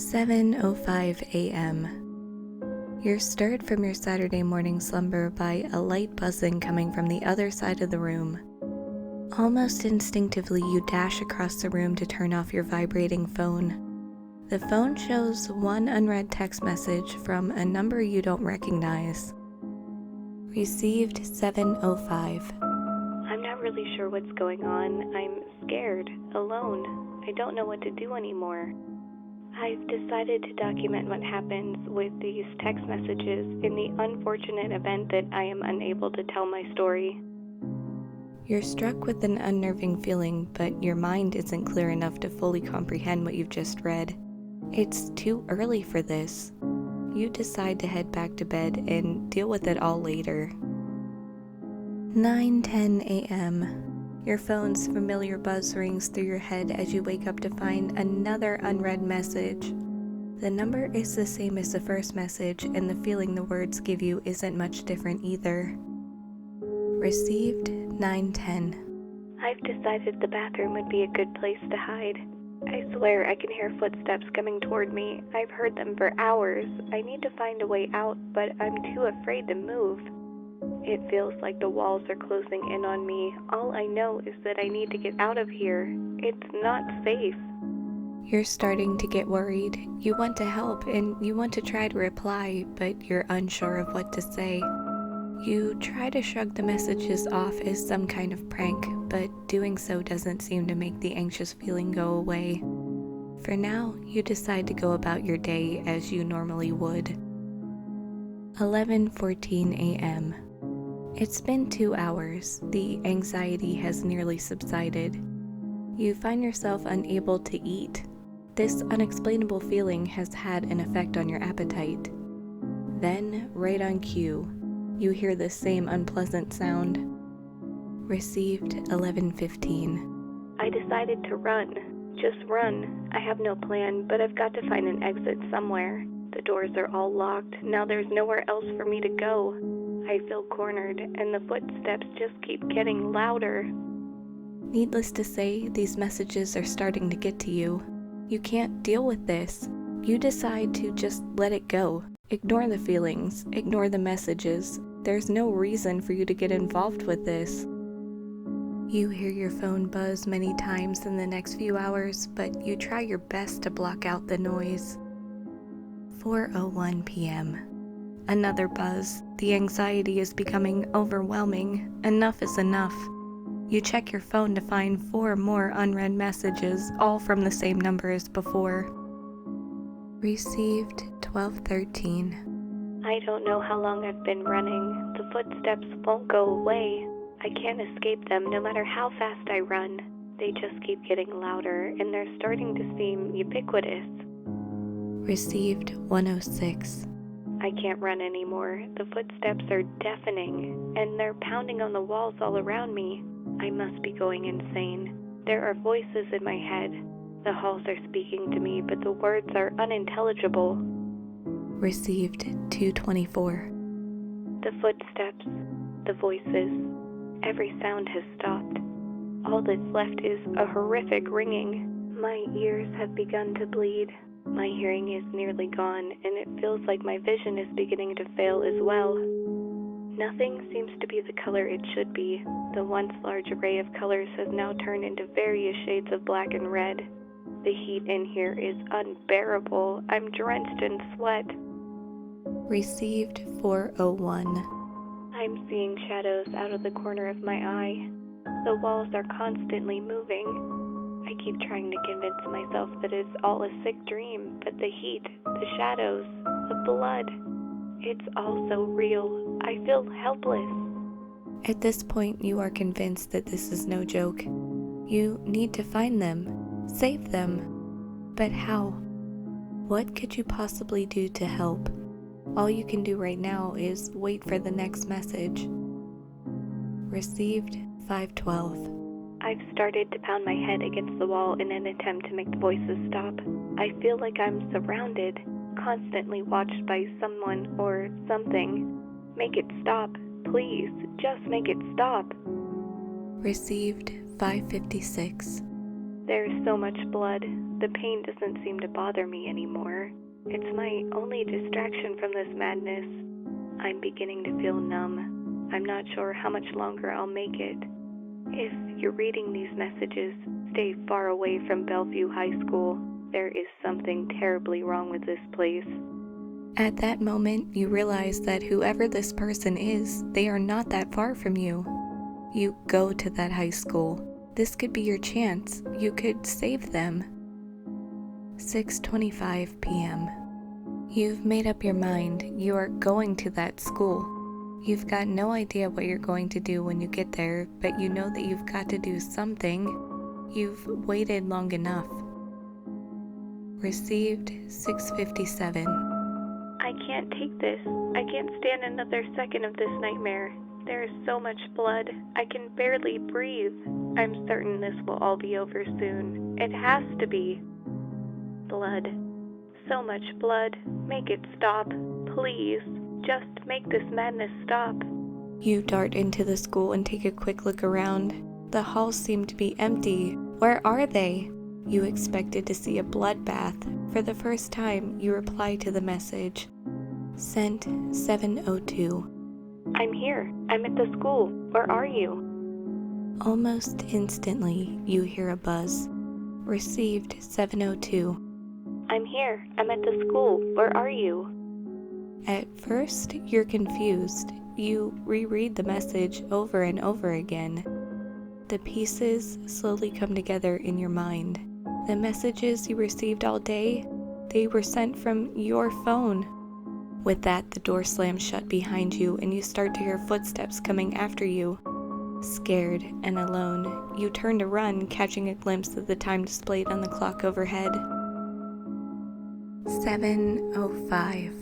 7:05 a.m. You're stirred from your Saturday morning slumber by a light buzzing coming from the other side of the room. Almost instinctively, you dash across the room to turn off your vibrating phone. The phone shows one unread text message from a number you don't recognize. Received 7:05. I'm not really sure what's going on. I'm scared, alone. I don't know what to do anymore. I've decided to document what happens with these text messages in the unfortunate event that I am unable to tell my story. You're struck with an unnerving feeling, but your mind isn't clear enough to fully comprehend what you've just read. It's too early for this. You decide to head back to bed and deal with it all later. 9:10 a.m. Your phone's familiar buzz rings through your head as you wake up to find another unread message. The number is the same as the first message, and the feeling the words give you isn't much different either. Received 9:10. I've decided the bathroom would be a good place to hide. I swear I can hear footsteps coming toward me. I've heard them for hours. I need to find a way out, but I'm too afraid to move. It feels like the walls are closing in on me. All I know is that I need to get out of here. It's not safe. You're starting to get worried. You want to help and you want to try to reply, but you're unsure of what to say. You try to shrug the messages off as some kind of prank, but doing so doesn't seem to make the anxious feeling go away. For now, you decide to go about your day as you normally would. 11:14 a.m. It's been 2 hours. The anxiety has nearly subsided. You find yourself unable to eat. This unexplainable feeling has had an effect on your appetite. Then, right on cue, you hear the same unpleasant sound. Received 11:15. I decided to run. Just run. I have no plan, but I've got to find an exit somewhere. The doors are all locked. Now there's nowhere else for me to go. I feel cornered, and the footsteps just keep getting louder. Needless to say, these messages are starting to get to you. You can't deal with this. You decide to just let it go. Ignore the feelings, ignore the messages. There's no reason for you to get involved with this. You hear your phone buzz many times in the next few hours, but you try your best to block out the noise. 4:01 p.m. Another buzz. The anxiety is becoming overwhelming. Enough is enough. You check your phone to find 4 more unread messages, all from the same number as before. Received 12:13. I don't know how long I've been running. The footsteps won't go away. I can't escape them no matter how fast I run. They just keep getting louder, and they're starting to seem ubiquitous. Received 106. I can't run anymore. The footsteps are deafening, and they're pounding on the walls all around me. I must be going insane. There are voices in my head. The halls are speaking to me, but the words are unintelligible. Received 224. The footsteps, the voices, every sound has stopped. All that's left is a horrific ringing. My ears have begun to bleed. My hearing is nearly gone, and it feels like my vision is beginning to fail as well. Nothing seems to be the color it should be. The once large array of colors has now turned into various shades of black and red. The heat in here is unbearable. I'm drenched in sweat. Received 401. I'm seeing shadows out of the corner of my eye. The walls are constantly moving. I keep trying to convince myself that it's all a sick dream, but the heat, the shadows, the blood, it's all so real. I feel helpless. At this point, you are convinced that this is no joke. You need to find them, save them. But how? What could you possibly do to help? All you can do right now is wait for the next message. Received 512. I've started to pound my head against the wall in an attempt to make the voices stop. I feel like I'm surrounded, constantly watched by someone or something. Make it stop, please. Just make it stop. Received 556. There's so much blood. The pain doesn't seem to bother me anymore. It's my only distraction from this madness. I'm beginning to feel numb. I'm not sure how much longer I'll make it. If you're reading these messages, stay far away from Bellevue High School. There is something terribly wrong with this place. At that moment, you realize that whoever this person is, they are not that far from you. You go to that high school. This could be your chance. You could save them. 6:25 p.m. You've made up your mind. You are going to that school. You've got no idea what you're going to do when you get there, but you know that you've got to do something. You've waited long enough. Received 6:57. I can't take this. I can't stand another second of this nightmare. There is so much blood. I can barely breathe. I'm certain this will all be over soon. It has to be. Blood. So much blood. Make it stop. Please. Just make this madness stop. You dart into the school and take a quick look around. The halls seem to be empty. Where are they? You expected to see a bloodbath. For the first time, you reply to the message. Sent 7:02. I'm here. I'm at the school. Where are you? Almost instantly, you hear a buzz. Received 7:02. I'm here. I'm at the school. Where are you? At first, you're confused. You reread the message over and over again. The pieces slowly come together in your mind. The messages you received all day, they were sent from your phone. With that, the door slams shut behind you and you start to hear footsteps coming after you. Scared and alone, you turn to run, catching a glimpse of the time displayed on the clock overhead. 7:05.